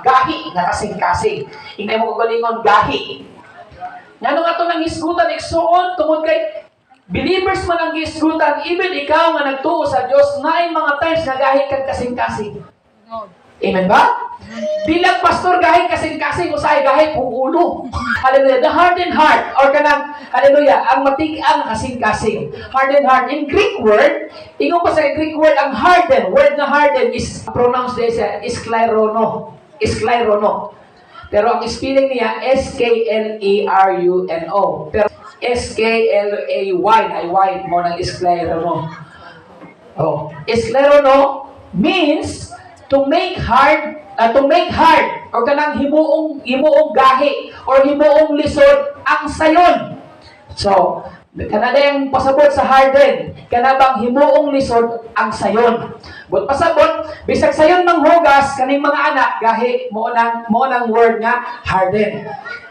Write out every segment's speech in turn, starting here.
gahi nga kasing-kasing. Ingay mo kagalingon, gahi. Nga nung ato nang isgutan, iksuon, tungod kay believers man ang isgutan, even ikaw nga nagtuo sa Diyos, na mga times na gahi kang kasing-kasing. Amen ba? Bilang pastor, gahi kasing-kasing, usay gahi kung ulo. Hallelujah. The hardened heart, or kanang, hallelujah, ang matigang kasing-kasing. Hardened heart. In Greek word, ingon pa sa Greek word, ang hardened, word na hardened is pronounced as sklerono. Sklerono. Pero ang spelling niya, S-K-L-E-R-U-N-O. Pero S-K-L-A-Y, ay Y mo ng sklerono. Oh. Sklerono means to make hard, or kanang himuong gahi, or himuong lisod ang sayon. So, kanada yung pasabot sa harden, kanabang himuong lisod ang sayon. But pasabot, bisag sayon manghugas, kaning mga anak, gahi, mo nang word nga, harden.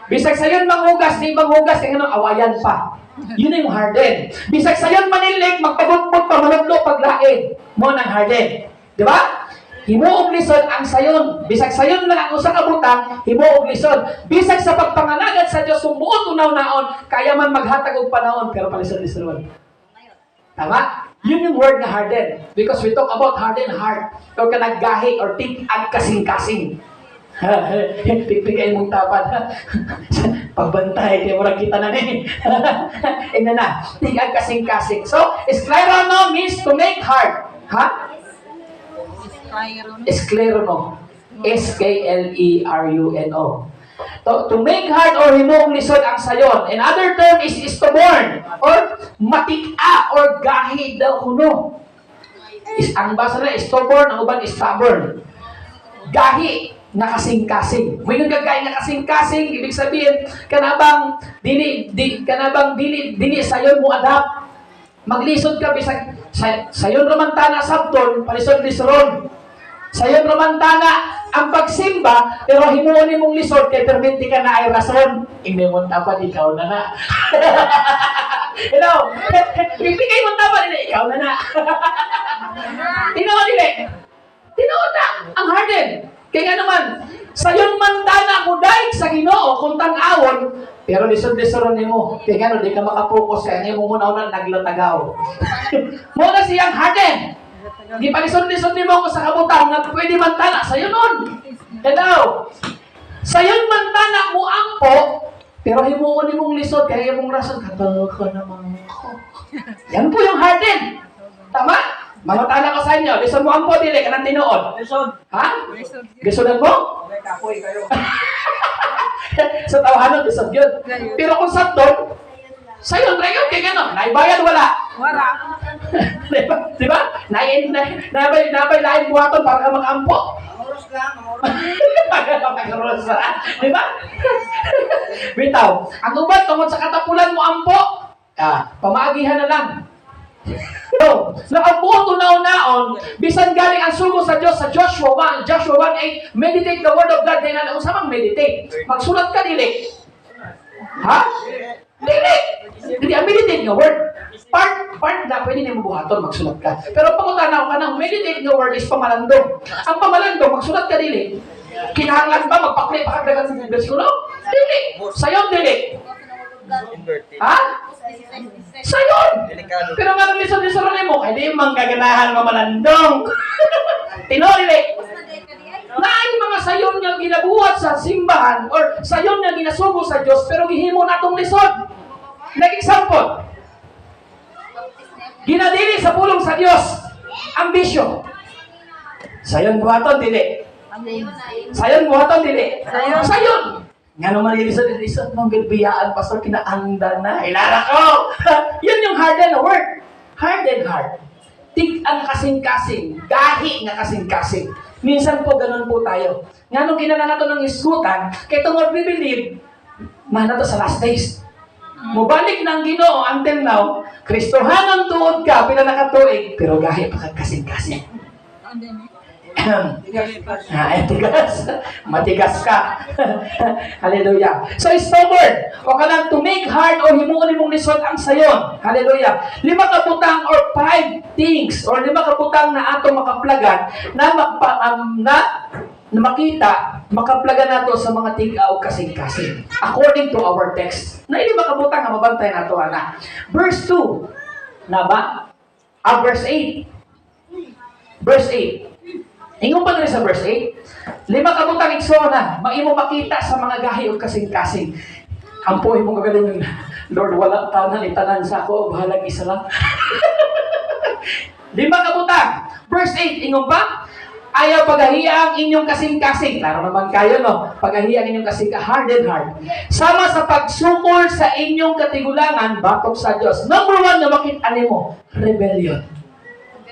Bisag sayon manghugas, di manghugas, kaya awayan pa. Yun yung harden. Bisag sayon manilig, magpagutpot pa, manudlo, paglain, mo nang harden. Di ba? Himuog lisod ang sayon. Bisag sayon lang ang usa ka butang, himuog lisod. Bisag sa pagpanganagad sa Dios kung buot unaw-naon, kaya man maghatag og panahon pero palisod-lisod. Tama? Yun yung word na harden. Because we talk about hardened heart. O kanaggahi or tig-ag kasing-kasing. Pigpigay mong tapad. Pagbantay, kaya wala kita na eh. Ina na, tig-ag kasing-kasing. So, sklerono means to make hard. Ha? Sklerono. S-K-L-E-R-U-N-O. To make hard or himuong lisod ang sayon. Another term is stubborn or matika or gahi daw kuno. Ang basa na stubborn, ang uban stubborn. Gahi na kasing-kasing. May gahi na kasing-kasing, ibig sabihin kanabang dili sayon mo adapt. Maglisod ka bisag sayon romantana sabton, palisod-lisod. Sayon romantana ang pagsimba, pero himuon mong lisod kay perminti ka na ay rason. Ingay mo tapad, ikaw na na. Hello? Pipigay mo tapad, ikaw na na. Tinood na, ang harden. Kaya nga naman, sayon mantana mo dahil sa Ginoo kung tan-awon, pero lisod-lisod mo. Kaya nga, di ka makapokus sa inyo, muna naglatagaw. Muna siyang harden. Di pa lisod-lisod mo ako sa kabutang na pwede mantana. Sayo nun. Hello. Sayon mantana mo ampo, pero himuon mong lisod, kaya mong rason, katalo ka naman ko. Yan po yung harden. Tama? Mamantana ko sa inyo. Lisod mo ampo, dili ka ng tinood. Lisod. Ha? Lisodan mo? Kapoy kayo. Sa tawahanon, lisod yun. Pero kung sakton, sayon, kayo, kaya gano'n. Naibayad, wala. Wala. Diba? Nabay lain buhaton para ka mag-ampo. Oros lang. Diba? Bitaw, ang uban, tungod sa katapulan mo ampo, pamaagihan na lang. So, nakabuo tunaw-naon, bisan galing ang sugo sa Diyos sa Joshua 1:8, meditate the word of God. Dahil na usamang meditate. Magsulat ka, dili. Ha? Dili. Hindi, meditate nga word. Part na pwede niyo mabuhaton, magsulat ka. Pero pagkutanaw ka ng meditate nga word is pamalandong. Ang pamalandong, magsulat ka, dili. Kinahanglan ba magpakli pakagdagan sa bersikulo? Dili. Sayon, dili. Ha? Sayon! Pero nga nang lisod-lisod mo, hindi manggaganahan mamalandong. Tinoli. Na ay mga sayon nga ginabuhat sa simbahan or sayon nga ginasugo sa Diyos pero gihimo na itong lisod. Nag-example. Ginadili sa pulong sa Diyos. Ambisyo. Sayon buhaton, dili. Sayon buhaton, dili. Sayon. Nga naman lilisod mong bilbiyaan, pastor, kinaanda na. Ilara ko! Yun yung harden na word. Hardened heart. Tig ang kasing-kasing. Gahi nga kasing-kasing. Minsan po, ganun po tayo. Nga nung ginana nato ng iskutan, kaya tungod we believe, mahal na to sa last days. Mubalik ng Ginoo until now, Kristohanan tuod ka, pinanakatuig, pero gahi pa kasing-kasing. Matigas ka. Hallelujah. So, stubborn. O ka lang to make hard o himuon mong lisod ang sayon. Hallelujah. 5 kabutang or 5 things or 5 kabutang na ato makaplagan na na makita, makaplaga nato sa mga tigaw kasing-kasing. According to our text. Na hindi makabutang nga mabantay nato ana. Verse 2. Na ba? Verse 8. Verse 8. Ingon pa rin sa verse 8. 5 kabutang igsona, maimo makita sa mga gahi o kasing-kasing. Ang po'y mong gagaling, Lord, wala tanan, itanan sa ako, bahalag isa lang. 5 kabutang. Verse 8, ingon pa, ayaw paghahiya ang inyong kasing-kasing. Klaro naman kayo, no? Paghahiya ang inyong kasing hardened heart. Sama sa pagsukol sa inyong katigulangan, batok sa Diyos. Number 1 na makita mo, rebellion.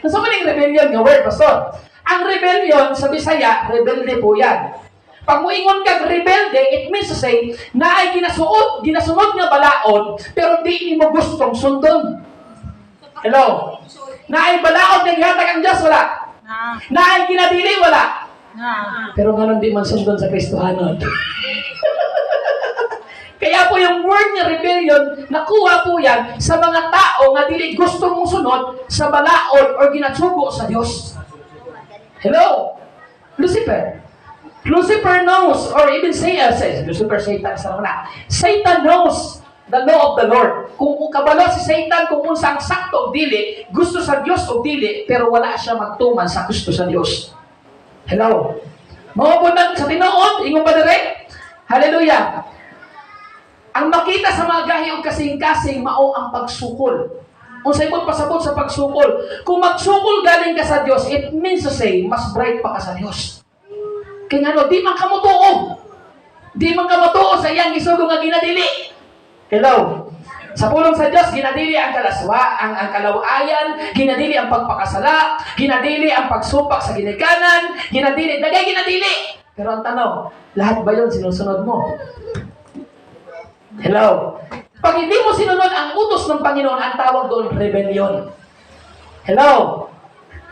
Nasa maling rebellion nga word, pastor? Ang rebellion, sa Bisaya, rebelde po yan. Pag muingon kag rebelde, it means to say, na ay ginasunod nga balaod, pero di mo gustong sundon. Hello? Na ay balaod nga gihatag ang Diyos, wala? Na ay ginadili, wala? Pero nga di man sundon sa Kristohanon. Kaya po yung word nga rebellion, nakuha po yan sa mga tao nga dili gusto mong sunod sa balaod o ginatsugo sa Diyos. Hello? Lucifer. Lucifer knows, or even says, Lucifer, Satan, Satan knows the law of the Lord. Kung kabalo si Satan, kung unsang sakto o dili, gusto sa Diyos o dili, pero wala siya magtuman sa gusto sa Diyos. Hello? Mga punang sa tinoon, ingon ba dire? Hallelujah! Ang makita sa mga gahi o kasing-kasing, mao ang pagsukol. Kung sa ibon pasabot sa pagsukol. Kung magsukol galing ka sa Diyos, it means to say, mas bright pa ka sa Diyos. Kaya nga, di man ka matuo. Di man ka matuo sa iyang isugo nga ginadili. Hello? Sa pulong sa Diyos, ginadili ang kalaswa, ang kalawayan, ginadili ang pagpakasala, ginadili ang pagsupak sa ginikanan, ginadili. Pero ang tanong, lahat ba yun sinusunod mo? Hello? Pag hindi mo sinunod ang utos ng Panginoon, ang tawag doon, rebellion. Hello?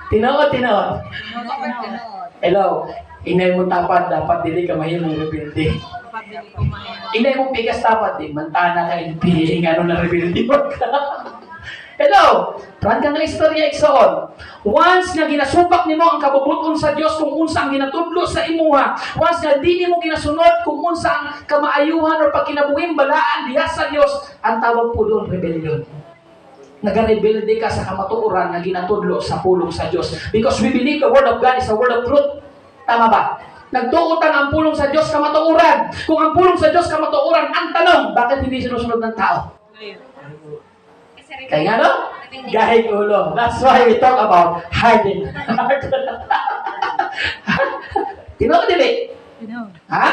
Tinood. Hello? Inay mo tapat, dapat dili ka mahimong rebelde. Inay mo pigas tapat, di mantana ka inpi, ano na rebelde mo ka. Hello? Pran ka ng istorya iksoon. Once nga ginasupak nimo ang kabubuton sa Dios kung unsa ang ginatudlo sa imuha, once nga di nimo ginasunod kung unsa ang kamaayuhan o pagkinabuhing balaan diha sa Dios, ang tawag po doon rebellion. Nagarebelde ka sa kamatuoran na ginatudlo sa pulong sa Dios. Because we believe the word of God is a word of truth. Tama ba? Nagtuutan ang pulong sa Diyos kamatuoran. Kung ang pulong sa Diyos kamatuoran, ang tanong, bakit hindi sinusunod ng tao? Kaya nga no? Gahig ulo. That's why we talk about hardened heart. Tino dili? Ha?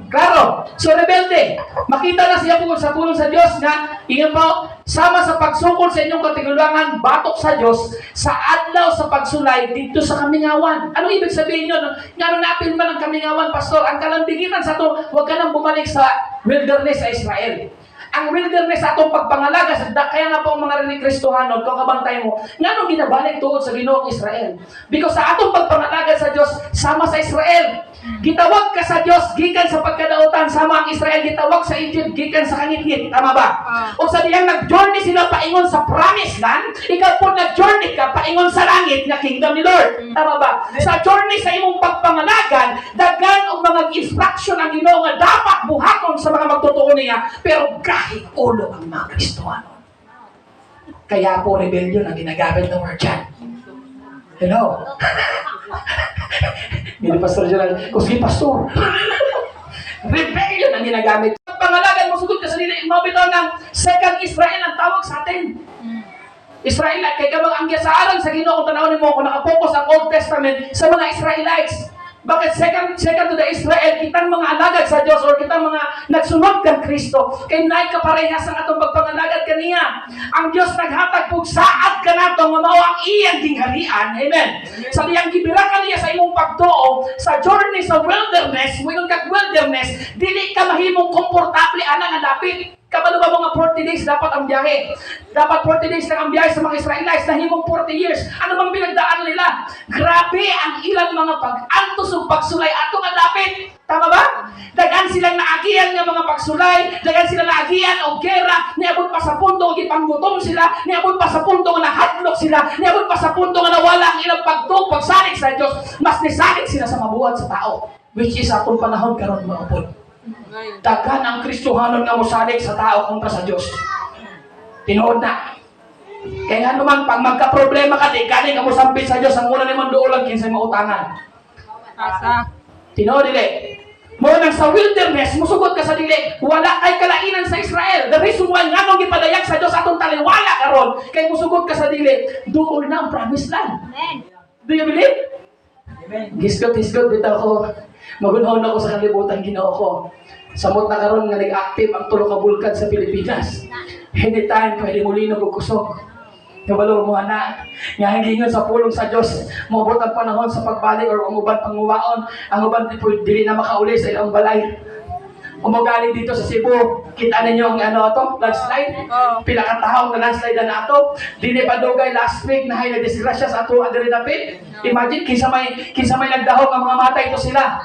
Klaro. So rebelde. Makita na siya po sa pulong sa Diyos nga, ingat po, sama sa pagsukol sa inyong katigulangan, batok sa Diyos, sa adlaw sa pagsulay dito sa kamingawan. Ano ibig sabihin nyo? Nga nung napil man ang kamingawan, pastor, ang kalambigitan sa ito, huwag ka nang bumalik sa wilderness sa Israel. Ang wilderness sa atong pagpangalaga, kaya nga po ang mga rin ni Kristohanon, kung kabantay mo, nga nung ginabalik tuod sa Ginoong Israel. Because sa atong pagpangalaga sa Diyos, sama sa Israel. Gitawag ka sa Diyos, gikan sa pagkadautan, sama ang Israel, gitawag sa Egypt, gikan sa kangit-ngit. Tama ba? O sa diyang nag-journey sila paingon sa promised land, ikaw po nag-journey ka paingon sa langit na kingdom ni Lord. Tama ba? Sa journey sa imong pagpangalagan, daghan og mga instruction ang Ginoo nga dapat buhaton sa mga magtotoo niya, pero kahit ulo ang mga Kristohano. Kaya po rebellion ang ginagamit ng word dyan. Hello? Hindi Pastor Gerald, kuski Pastor. Rebellion ang ginagamit. Pangalagan mo, sugod ka sa nila, mabitaw ng second Israel ang tawag sa atin. Israelite, kaya ka ang sa sa Ginoo kung tanawin mo, kung nakapokus ang Old Testament sa mga Israelites. Bakit second to the Israel, kitang mga alagad sa Diyos or kitang mga nagsunod kang Kristo, kay naay kaparehas ang atong pagpangalagad kaniya. Ang Diyos naghatag pug saad ka nato nga mao ang iyang tingharian. Amen. Sa diyang gibira kaniya sa imong pagtuo sa journey sa wilderness, moingon kag wilderness, dili ka mahimong komportable ana nga dapit. Kabalo ba mga 40 days dapat ang biyahe? Dapat 40 days lang ang biyahe sa mga Israelites na himong 40 years. Ano bang pinagdaan nila? Grabe ang ilang mga pag-antos o pagsulay ato nga dapit. Tama ba? Dagan silang naagian nga mga pagsulay, dagan silang naagian o gera, niabot pa sa punto gipanggutom sila, niabot pa sa punto nga nahadlok sila, niabot pa sa punto nga nawala ang ilang pagsalig sa Diyos. Mas nisalig sila sa mabuhat sa tao. which is akong panahon karon maupod. Daghan ang Kristohanon nga mosalig sa tao kontra sa Dios. Tinuod na. Kaya naman, pag magka-problema ka, di galing ka mo sampit sa Diyos, ang una naman doon lang kinsay mautangan. Tinood dili. Mo nang sa wilderness, musugod ka sa dili, wala kay kalainan sa Israel. The reason why nga nung gipadayag sa Diyos atong taliwala karon, kay musugod ka sa dili, doon na ang promised land. Amen. Do you believe? Amen. Gisgot bitaw ko. Magunahon ako sa kalibutan Ginoo ko. Samot na karon nga nag-active ang tulo ka bulkan sa Pilipinas. Anytime pwede mulino og kusog. Kabalo mo na, nga hingingon sa pulong sa Diyos, maabot ang panahon sa pagbalik or ang uban panguwaon, ang uban dili na makauli sa ilang balay. Umugali dito sa Cebu, kita ninyo ang landslide? Pila ka taong na landslide na ato. Dili pa dugay last week na hay disgrasya sa ato adiri dapit. Imagine kinsa may nagdahog ang mga matay ito sila.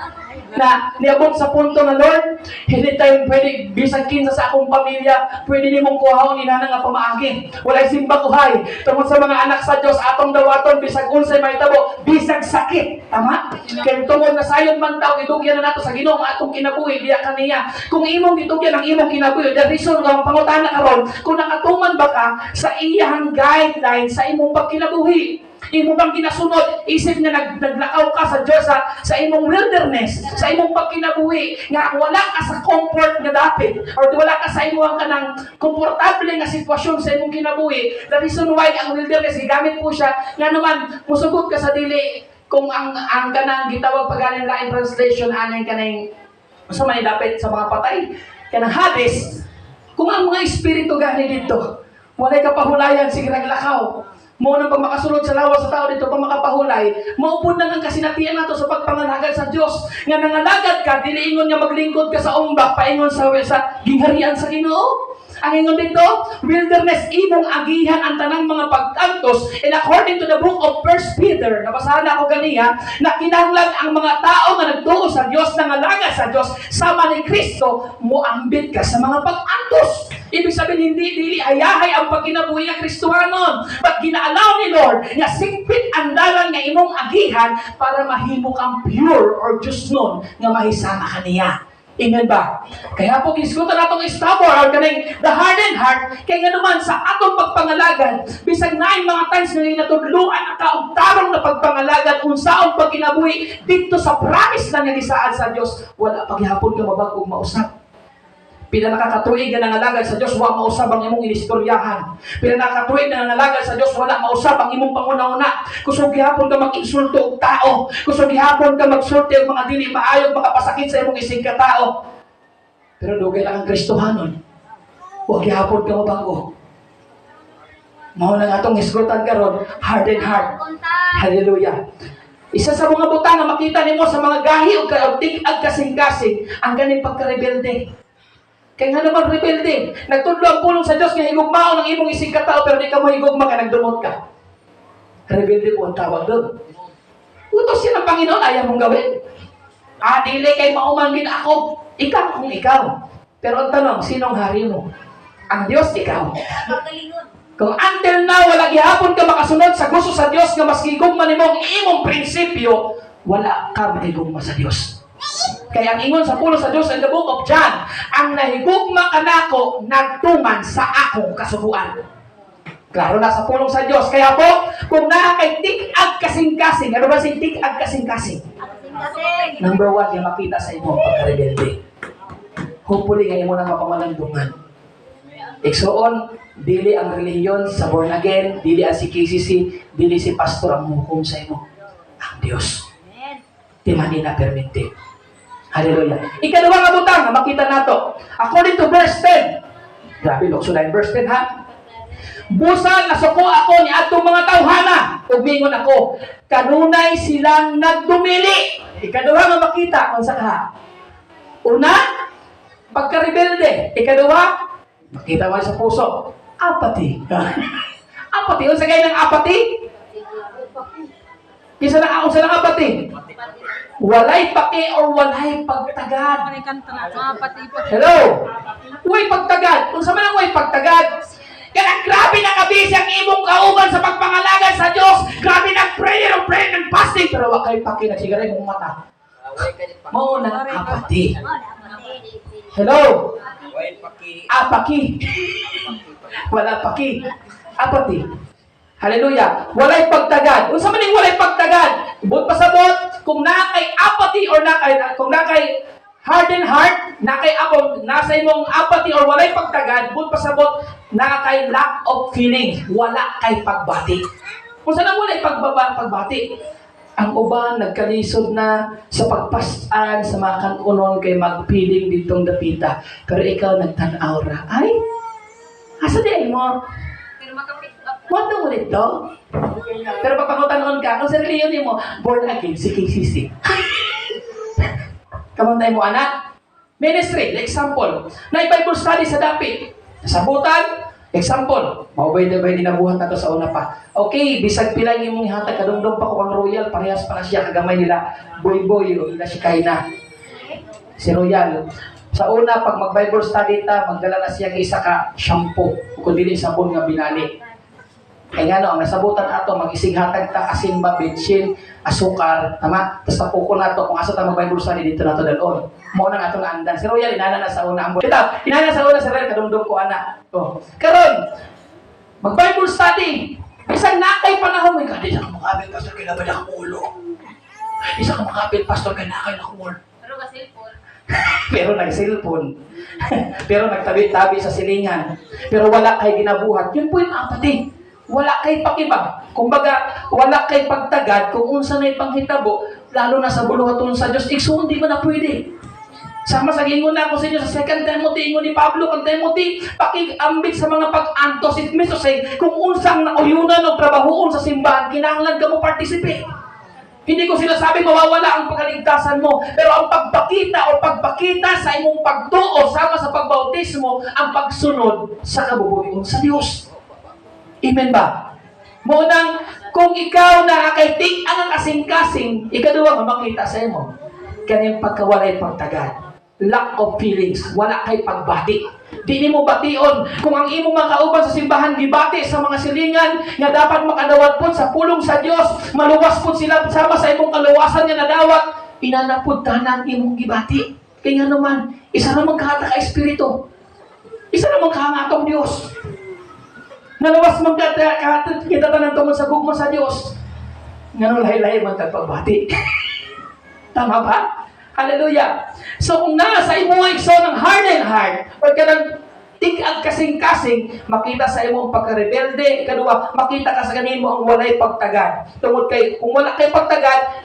Na niabot sa punto na Lord, hindi tayo pwede, bisag kinsa sa akong pamilya, pwede nimong kuhaon inana nga pamaagi. Walay simba kuhay. Tungod sa mga anak sa Dios atong dawaton bisag unsay mahitabo, bisag sakit. Tama? Kaya tungod na sayon man taw gitugyan na nato sa Ginoo nga atong kinabuhi diya kaniya. Kung imong gitugyan ang imong kinabuhi, the reason nga pangutana karon, kung nakatuman ba ka sa iyang guideline sa imong pagkinabuhi. Imo bang ginasunod, isip nga naglakaw ka sa Diyos sa imong wilderness, sa imong pagkinabuhi, nga wala ka sa comfort nga dapit, or wala ka sa imong kanang komportable nga sitwasyon sa imong kinabuhi. The reason why ang wilderness, gigamit po siya, nga naman, musugot ka sa dili, kung ang kanang gitawag pagaling lain translation, anay kanang, sa may dapit sa mga patay, kanang Hades, kung ang mga espiritu gani dito, walay kapahulayan, sige naglakaw, mo nang pag makasulod sa lawas sa tao dito, pag makapahulay, maupod na ng kasinatian nato sa pagpangalagad sa Diyos. Nga nangalagad ka, dili ingon nga maglingkod ka sa umbak, paingon sa gingharian sa Ginoo. Ang ingon dito, wilderness, imong agihan ang tanang mga pagtantos, and according to the book of 1 Peter, nabasahan ako ganiya, na kinahanglan ang mga tao nga nagtuo sa Diyos, nangalagad sa Diyos, sama ni Kristo, muambit ka sa mga pag-antos. Ibig sabihin, hindi dili ayahay ang pagkinabuhi ng Kristohanon, but ginaalaw ni Lord nga sigpit ang dalan nga imong agihan para mahimo kang pure or just nun nga mahisama kaniya. Amen ba? Kaya po gisgutan natong stubborn or kaning the hardened heart, kaya nga naman sa atong pagpangalagan, bisag naing mga times nga natudluan ang kaugtarong na pagpangalagan unsaon pagkinabuhi dito sa promise na nga gisaad sa Dios, wala paghihapon ka mabag-og mausap. Pila nakakatuig na nangalagad sa Diyos, wala mausab ang imong inistoryahan. Pila nakakatuig na nangalagad sa Diyos, wala mausab ang imong panguna-una. Kusog gihapon ka mag-insulto og tao. Kusog gihapon ka magsulti og mga dili maayog, makapasakit sa imong isig ka tao. Pero dugay lang ang Kristohanon. Huwag gihapon ka mabago. Mao na nga itong isgutan karon, hardened heart. Hallelujah. Isa sa mga butang na makita nimo sa mga gahi o tig-ag kasing-kasing, ang ganing pagkarebelde. Kaya nga naman rebelde. Nagtudlo ang pulong sa Diyos nga higugmao ng imong isig katao pero di ka mo higugma ka, nagdumot ka. Rebelde po ang tawag doon. Utos yan ang Panginoon, ayaw mong gawin. Dili kay maumangin ako. Ikaw kung ikaw. Pero ang tanong, sinong hari mo? Ang Diyos, ikaw. Kung until now, wala gihapon ka makasunod sa gusto sa Diyos nga mas higugma nimo ang imong prinsipyo, wala ka mahigugma sa Diyos. Kaya ang ingon sa pulo sa Diyos in the book of John, ang nahigugma kanako nagtuman sa akong kasubuan. Klaro na sa pulong sa Diyos. Kaya po, kung nakakay tig-ag kasing-kasing, ano ba si tig-ag kasing-kasing? Number 1, yung makita sa imo pagkarebelde. Hopefully, ngayon mo na mapamalandungan. Iksoon, dili ang relihiyon sa born again, dili ang si KCC, dili si pastor ang hukom sa imo. Ang Diyos. Di man na permite. Hallelujah. Ikalawa nga butang na makita nato. According to verse 10. Grabe, lukso na yung verse 10 ha. Busa nasuko ako ni atong mga tawhana. Umingon ako. Kanunay silang nagdumili. Ikalawa nga makita. Unsa ka? Una, pagkarebelde. Ikalawa, makita mo sa puso. Apathy. Apathy. Unsa kayo ng apathy? Kisa na ako sa ng apathy. Walay paki or walay pagtagad. Hello? Way pagtagad. Kung sa man way pagtagad, kaya grabe na kabisi ang imong kauban sa pagpangalagan sa Diyos. Grabe na prayer ng fasting. Pero wakay paki na sigara imong mata. Mao na apati. Hello. Apaki. Wala paki. Apati. Hallelujah. Walay pagtagad. Unsa man ning walay pagtagad? Ibot pasabot kung na kay apathy or kung na kay hardened heart, na kay nasa imong apathy or walay pagtagad, ibot pasabot na kay lack of feeling, wala kay pagbati. Kung saan walay pagbati? Ang uban nagkalisod na sa pagpasaan sa mga kanunon kay magpiling ditong dapita. Pero ikaw nagtanaw ra. Ay, asa di mo? Wala mo nito. Pero pagpangutanon ka, kung sarili yun mo, born again, si KCC. Kamantay mo, anak. Ministry, example. Na Bible study sa dapit. Sabutan, example. Maubay na ba yung dinabuhat na to sa una pa. Okay, bisag pilang imong ihatag, kadungdong pa ko ang royal, parehas pa na siya, kagamay nila, boy-boy, nila si Kaina. Si Royal. Sa una, pag mag-Bible study ta, magdala na siya ng isa ka shampoo, kung dili sabon nga binali. Kaya nga no, ang nasabutan ato, mag-isig hatag ta, asin ba, betsin, asukar, tama? Tapos tapuko na to, kung asa ta mag-Bible study, dito na to dalon. Mo na nga ito na andan. Si Royal, inana na sa una. Kita, inana sa una, si Royal, kadungdong ko, anak. Oh. Karon, mag-Bible study. Isang nakay panahon, may kadi sa kamakapit, pastor, kailan ba na ulo? Isa kamakapit, pastor, kailan nakay na kumul. Pero nag-cellphone. Pero nagtabi-tabi sa silingan. Pero wala kay ginabuhat. Yun po yung apathy. Wala kay pakiba. Kumbaga, wala kay pagtagad kung unsa na'y panghitabo, lalo na sa buluhaton sa Diyos. Ikso, hindi ba na pwede? Sama sa gingon na ako sa inyo sa 2 Timothy, ingon ni Pablo kang Timothy, pakig-ambit sa mga pag-antos. It means to say, kung unsang nauyunan o trabahoon sa simbahan, kinahanglan ka mo participate. Hindi ko sinasabi mawawala ang pagkaligtasan mo, pero ang pagpakita sa imong pagtuo sama sa pagbautismo, ang pagsunod sa kabubuton sa Diyos. Amen ba? Munang, kung ikaw nakakaitik ang kasing-kasing, ikaduwa makita sa imo. Kanyang pagkawalay pagtagad. Lack of feelings. Wala kay pagbati. Di mo bation. Kung ang imong mga kauban sa simbahan, gibati sa mga silingan, nga dapat makadawat po sa pulong sa Diyos, maluwas po sila sama sa imong kaluwasan nga nadawat, pinanapod ka ng imong gibati. Kaya nga naman, isa naman kahata ka Espiritu. Isa naman kahangatong Diyos. Nalawas mong kita tanan tungkol sa gugma sa Diyos. Nga lahi-lahi man pagbati. Tama ba? Hallelujah. So kung nasa imong igso ng hardened heart, or kanang tig-ag kasing-kasing, makita sa imong pagka-rebelde, kadua, makita ka sa ganin mo ang walay pagtagad. Tungod kay, kung wala kay pagtagad,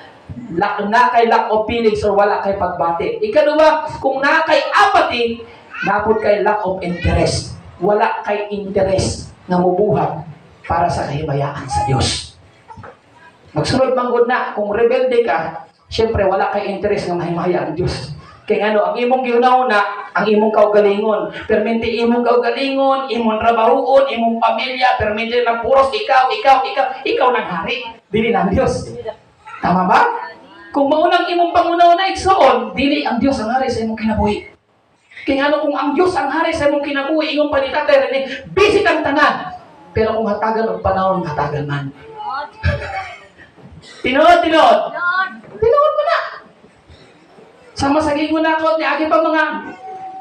na kay lack of feelings or wala kay pagbati. Ikaduwa, kung na kay apathy, napod kay lack of interest. Wala kay interest na mubuhat para sa kahimayaan sa Diyos. Magsunod manggod na, kung rebelde ka, siyempre wala kay interest na mahimaya ang Diyos. Kaya ano, ang imong giuna-una, ang imong kaugalingon. Permente imong kaugalingon, imong trabahoon, imong pamilya, permente ng puros, ikaw nang hari. Dili ng Diyos. Tama ba? Kung maunang imong pangunauna igsoon, dili ang Diyos ang hari sa imong kinabuhi. Kaya ano, kung ang Diyos ang hari sa imong kinabuhi, imong panitatay rin, bisit ang tanan. Pero kung hatagan o panahon, hatagan man. Tinod mo na. Sama sa gingon ako, ni agi pa mga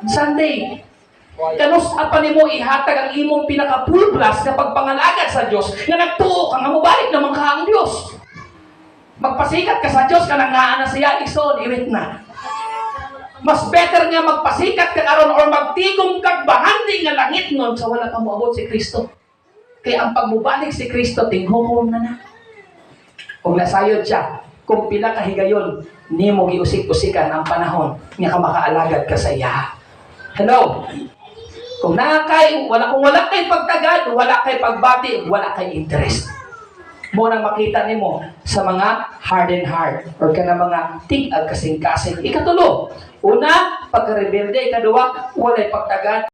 Sunday. Kanus apa nimo ihatag ang imong pinaka-full blast na pagpangalagad sa Diyos, nga nagtuo ka nga mobalik naman ka ang Diyos. Magpasikat ka sa Diyos, ka nang naana siya, igsoon, iwit na. Mas better nga magpasikat ka aron or magtigong kag bahandi nga langit nun sa wala kang moabot si Kristo. Kaya ang pagmubalik si Kristo, tinghuhom na. Kung nasayod siya, kung pila kahigayon, ni mo giusik-usikan ang panahon nga ka makaalagad ka sa iya. Hello? Kung wala kay pagtagad, wala kay pagbati, wala kay interest. Mo nang makita nimo sa mga hardened heart or kana mga tig-ag kasing-kasing. Ikatulo, una, pagka-rebelde. Ikaduwa, walay pagtagad.